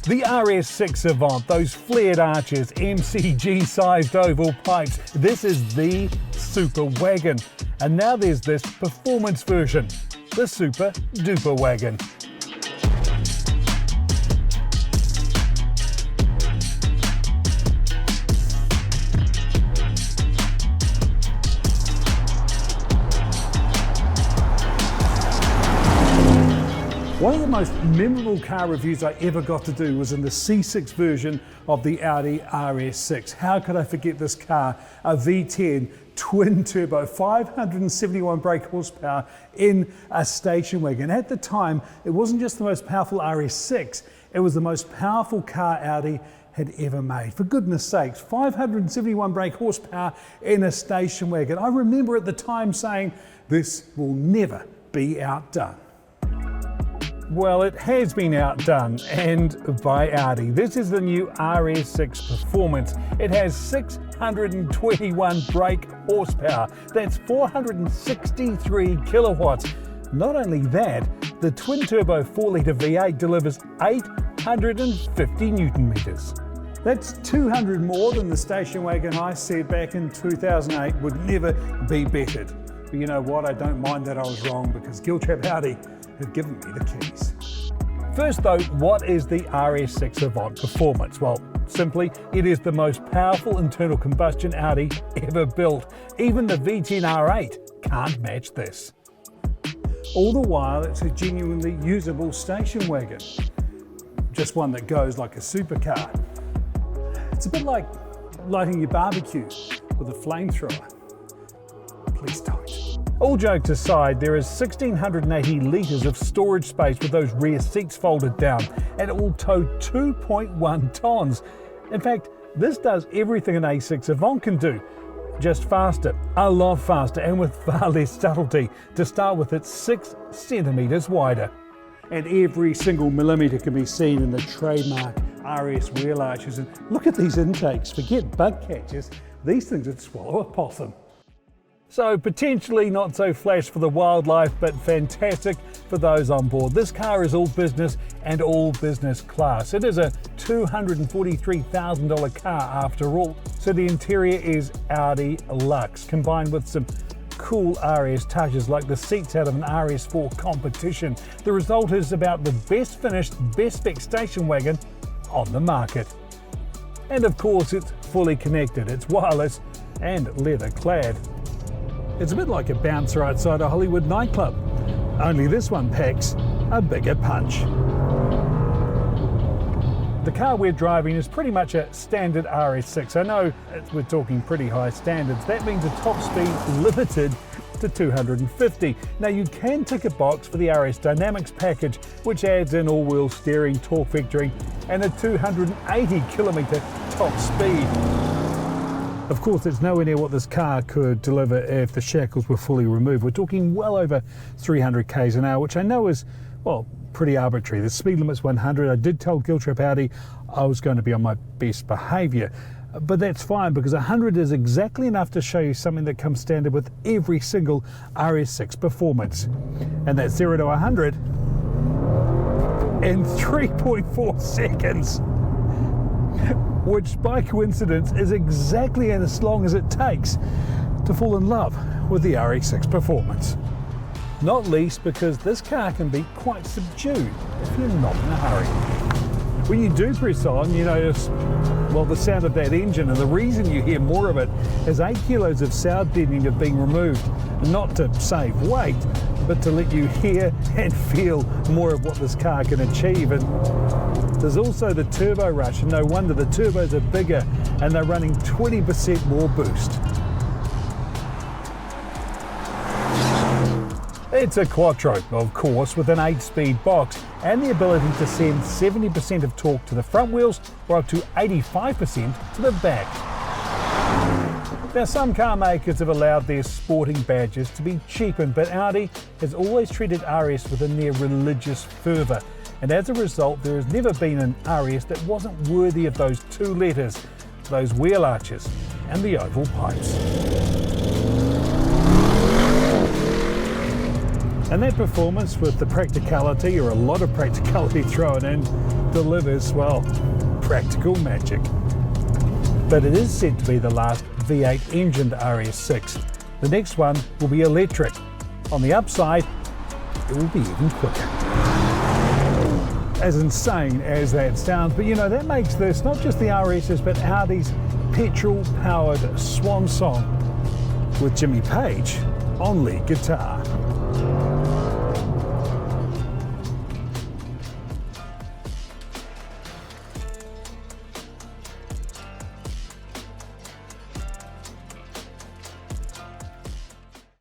The RS6 Avant, those flared arches, MCG-sized oval pipes, this is the Super Wagon. And now there's this performance version, the Super-Duper Wagon. One of the most memorable car reviews I ever got to do was in the C6 version of the Audi RS6. How could I forget this car? A V10 twin turbo, 571 brake horsepower in a station wagon. At the time, it wasn't just the most powerful RS6, it was the most powerful car Audi had ever made. For goodness sakes, 571 brake horsepower in a station wagon. I remember at the time saying, this will never be outdone. Well, it has been outdone, and by Audi. This is the new RS6 Performance. It has 621 brake horsepower. That's 463 kilowatts. Not only that, the twin-turbo 4-litre V8 delivers 850 newton meters. That's 200 more than the station wagon I said back in 2008 would never be bettered. But you know what? I don't mind that I was wrong, because Giltrap Audi have given me the keys. First though, what is the RS6 Avant Performance? Well, simply, it is the most powerful internal combustion Audi ever built. Even the V10 R8 can't match this. All the while, it's a genuinely usable station wagon. Just one that goes like a supercar. It's a bit like lighting your barbecue with a flamethrower. Please don't. All jokes aside, there is 1,680 litres of storage space with those rear seats folded down, and it will tow 2.1 tonnes. In fact, this does everything an A6 Avant can do, just faster, a lot faster, and with far less subtlety. To start with, it's 6 centimetres wider. And every single millimetre can be seen in the trademark RS wheel arches. And look at these intakes, forget bug catchers, these things would swallow a possum. So potentially not so flash for the wildlife, but fantastic for those on board. This car is all business and all business class. It is a $243,000 car after all. So the interior is Audi Luxe, combined with some cool RS touches like the seats out of an RS4 competition. The result is about the best finished, best spec station wagon on the market. And of course, it's fully connected, it's wireless and leather clad. It's a bit like a bouncer outside a Hollywood nightclub, only this one packs a bigger punch. The car we're driving is pretty much a standard RS6. I know we're talking pretty high standards. That means a top speed limited to 250. Now you can tick a box for the RS Dynamics package, which adds in all-wheel steering, torque vectoring, and a 280 kilometre top speed. Of course, it's nowhere near what this car could deliver if the shackles were fully removed. We're talking well over 300 k's an hour, which I know is, well, pretty arbitrary. The speed limit's 100. I did tell Giltrap Audi I was going to be on my best behaviour. But that's fine, because 100 is exactly enough to show you something that comes standard with every single RS6 Performance. And that's 0 to 100 in 3.4 seconds. Which by coincidence is exactly as long as it takes to fall in love with the RS6 Performance. Not least because this car can be quite subdued if you're not in a hurry. When you do press on, you notice, well, the sound of that engine, and the reason you hear more of it is 8 kilos of sound deadening have been removed, not to save weight, but to let you hear and feel more of what this car can achieve. And there's also the turbo rush, and no wonder the turbos are bigger and they're running 20% more boost. It's a quattro, of course, with an 8-speed box and the ability to send 70% of torque to the front wheels or up to 85% to the back. Now, some car makers have allowed their sporting badges to be cheapened, but Audi has always treated RS with a near religious fervour. And as a result, there has never been an RS that wasn't worthy of those 2 letters, those wheel arches and the oval pipes. And that performance, with the practicality, or a lot of practicality thrown in, delivers, well, practical magic. But it is said to be the last V8 engined RS6. The next one will be electric. On the upside, it will be even quicker. As insane as that sounds, but you know, that makes this not just the RS's, but Audi's petrol-powered swan song, with Jimmy Page on lead guitar.